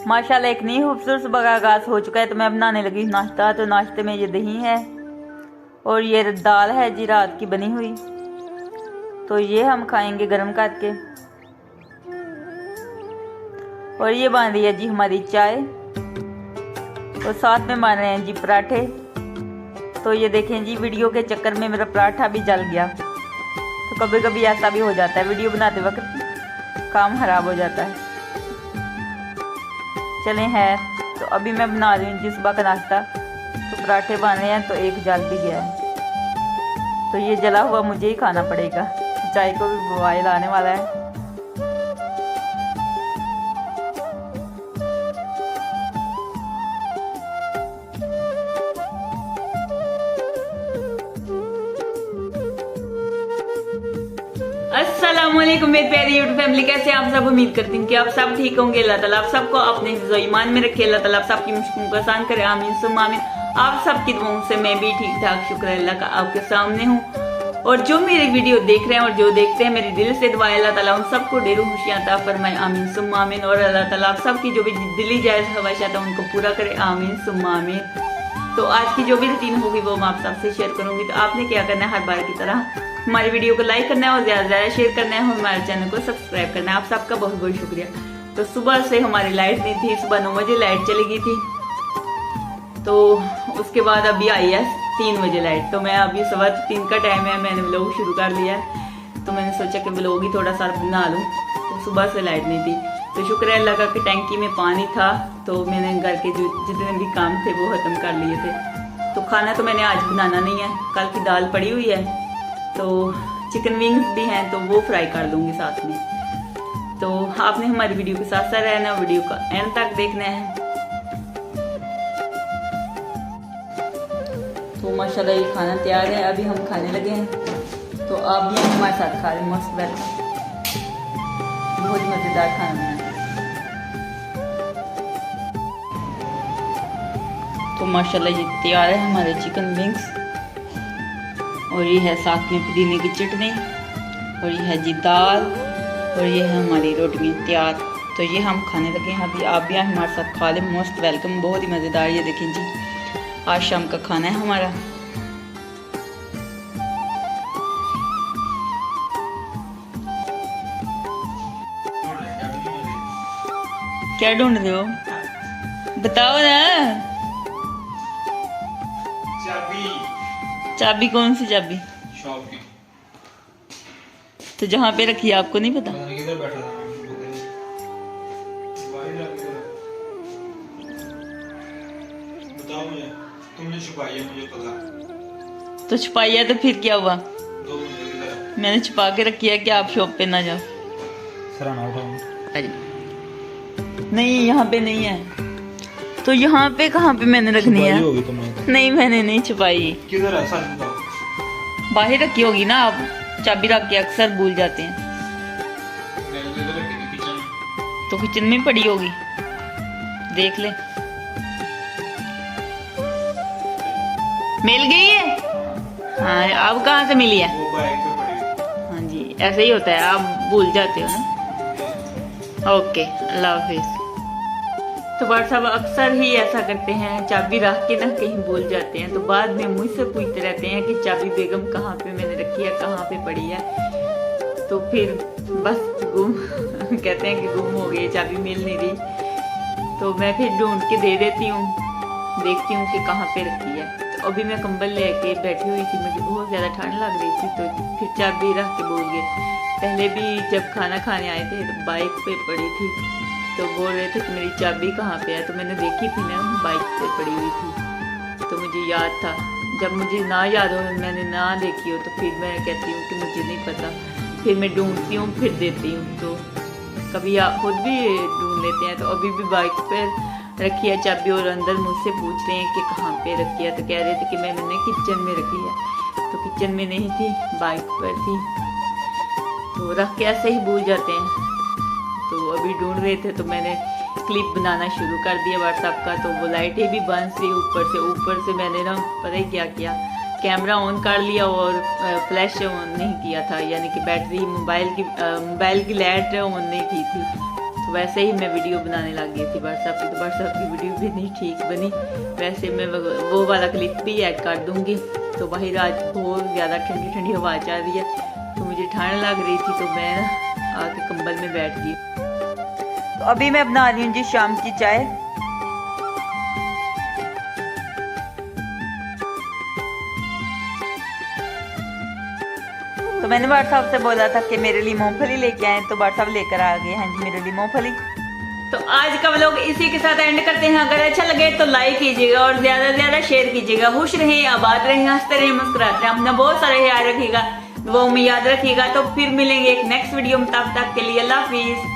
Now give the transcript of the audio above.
माशाल्लाह एक नई खूबसूरत सुबह का आगाज़ हो चुका है। तो मैं बनाने लगी नाश्ता। तो नाश्ते में ये दही है और ये दाल है जी रात की बनी हुई। तो ये हम खाएंगे गर्म करके। और ये बन रही है जी हमारी चाय और साथ में बन रहे हैं जी पराठे। तो ये देखें जी वीडियो के चक्कर में मेरा पराठा भी जल गया। तो कभी कभी ऐसा भी हो जाता है, वीडियो बनाते वक्त काम खराब हो जाता है। चले हैं तो अभी मैं बना रही हूँ जी सुबह का नाश्ता। तो पराठे बन रहे हैं तो एक जल भी गया है। तो ये जला हुआ मुझे ही खाना पड़ेगा। चाय को भी बॉयल आने वाला है। अस्सलामुअलैकुम मेरे प्यारी यूट्यूब फैमिली, कैसे आप सब। उम्मीद करती हूँ कि आप सब ठीक होंगे। अल्लाह ताला आप सबको अपने हिफ्ज़ ईमान में रखे। अल्लाह ताला आप सबकी मुश्किलों को आसान करे। आमीन सुम्मा आमीन। आप सबकी दुआओं से मैं भी ठीक ठाक, शुक्र है अल्लाह का, आपके सामने हूँ। और जो मेरी वीडियो देख रहे हैं और जो देखते हैं, मेरी दिल से दुआ है अल्लाह ताला उन सबको ढेरों खुशियाँ अता फरमाए। आमीन सुम्मा आमीन। और अल्लाह ताला आप सबकी जो भी दिली जायज़ ख्वाहिशात है उनको पूरा करे। आमीन सुम्मा आमीन। तो आज की जो भी रूटीन होगी वो मैं आप सबसे शेयर करूंगी। तो आपने क्या करना है, हर बार की तरह हमारी वीडियो को लाइक करना है और ज़्यादा से ज़्यादा शेयर करना है और हमारे चैनल को सब्सक्राइब करना है। आप सबका बहुत बहुत शुक्रिया। तो सुबह से हमारी लाइट नहीं थी, सुबह 9 बजे लाइट चली गई थी। तो उसके बाद अभी आई है 3 बजे लाइट। तो मैं अभी 3:15 का टाइम है, मैंने व्लॉग शुरू कर लिया है। तो मैंने सोचा कि व्लॉग ही थोड़ा सा बना लूँ। तो सुबह से लाइट नहीं थी। तो शुक्र है अल्लाह का कि टैंकी में पानी था। तो मैंने घर के जितने भी काम थे वो ख़त्म कर लिए थे। तो खाना तो मैंने आज बनाना नहीं है, कल की दाल पड़ी हुई है। तो चिकन विंग्स भी हैं तो वो फ्राई कर दूंगी साथ में। तो आपने हमारी वीडियो के साथ साथ रहना है, वीडियो का एंड तक देखना है। तो माशाल्लाह ये खाना तैयार है, अभी हम खाने लगे हैं। तो आप भी हमारे साथ खा रहे मस्त बैठ, बहुत मज़ेदार खाना है। तो माशाल्लाह ये तैयार है हमारे चिकन विंग्स। और ये है साथ में पुदीने की चटनी और ये है जी दाल और ये है हमारी रोटियाँ तैयार। तो ये हम खाने लगे हैं अभी। आप भी हमारे साथ खा लें, मोस्ट वेलकम, बहुत ही मज़ेदार। ये देखें जी आज शाम का खाना है हमारा। क्या ढूंढ रहे हो, बताओ ना। चाबी कौन सी चाबी? शॉप की। तो जहाँ पे रखी है आपको नहीं पता? किधर बैठा था? बताओ मुझे, तुमने छुपाई है, मुझे पता। तो छुपाई है तो फिर क्या हुआ? मैंने छुपा के रखी है कि आप शॉप पे ना जाओ। सराहना उठाओ। नहीं यहाँ पे नहीं है। तो यहाँ पे कहाँ पे मैंने रखनी है? नहीं मैंने नहीं छुपाई। किधर है सच बताओ। बाहर रखी होगी ना, आप चाबी रख के अक्सर भूल जाते हैं। तो किचन में पड़ी होगी, देख ले। मिल गई है? हाँ अब कहाँ से मिली है? हाँ जी ऐसे ही होता है, आप भूल जाते हो ना। ओके अल्लाह हाफिज। तो व्हाट्सएप अक्सर ही ऐसा करते हैं, चाबी रख के ना कहीं भूल जाते हैं। तो बाद में मुझसे पूछते रहते हैं कि चाबी बेगम कहाँ पे मैंने रखी है, कहाँ पे पड़ी है। तो फिर बस गुम कहते हैं कि गुम हो गई, चाबी मिल नहीं रही। तो मैं फिर ढूंढ के दे देती हूँ, देखती हूँ कि कहाँ पे रखी है। तो अभी मैं कंबल लेके बैठी हुई थी, मुझे बहुत ज़्यादा ठंड लग रही थी। तो फिर चाबी रख के भूल गए। पहले भी जब खाना खाने आए थे तो बाइक पे पड़ी थी। तो बोल रहे थे कि मेरी चाबी कहाँ पे है। तो मैंने देखी थी ना, बाइक पे पड़ी हुई थी। तो मुझे याद था। जब मुझे ना याद हो, मैंने ना देखी हो, तो फिर मैं कहती हूँ कि मुझे नहीं पता। फिर मैं ढूंढती हूँ, फिर देती हूँ। तो कभी आप खुद भी ढूंढ लेते हैं। तो अभी भी बाइक पर रखी है चाबी और अंदर मुझसे पूछ रहे हैं कि कहाँ पे रखी है। तो कह रहे थे कि मैंने किचन में रखी है। तो किचन में नहीं थी, बाइक पर थी। तो रख के ऐसे ही भूल जाते हैं। तो अभी ढूंढ रहे थे तो मैंने क्लिप बनाना शुरू कर दिया व्हाट्सएप का। तो वो लाइटें भी बंद थी ऊपर से मैंने ना पता ही क्या किया, कैमरा ऑन कर लिया और फ्लैश ऑन नहीं किया था, यानी कि बैटरी मोबाइल की लाइट ऑन नहीं की थी। तो वैसे ही मैं वीडियो बनाने लग गई थी व्हाट्सएप की, तो व्हाट्सएप की वीडियो भी नहीं ठीक बनी। वैसे मैं वो वाला क्लिप भी ऐड कर दूंगी। तो बाहर आज बहुत ज़्यादा ठंडी ठंडी हवा चल रही है, तो मुझे ठंड लग रही थी, तो मैं ना आके कंबल में बैठ गई। तो अभी मैं बना रही हूँ जी शाम की चाय। तो मैंने भाट साहब से बोला था कि मेरे लिए मूंगफली लेके आए, तो भाट साहब लेकर आ गए। हाँ जी, मेरे लिए मूंगफली। तो आज का व्लॉग इसी के साथ एंड करते हैं। अगर अच्छा लगे तो लाइक कीजिएगा और ज्यादा से ज्यादा शेयर कीजिएगा। खुश रहें, आबाद रहें, हंसते रहें, मुस्कुराते रहें। अपना बहुत सारा ख्याल रखिएगा, वो में याद रखिएगा। तो फिर मिलेंगे एक नेक्स्ट वीडियो में, तब तक के लिए अल्लाह हाफिज।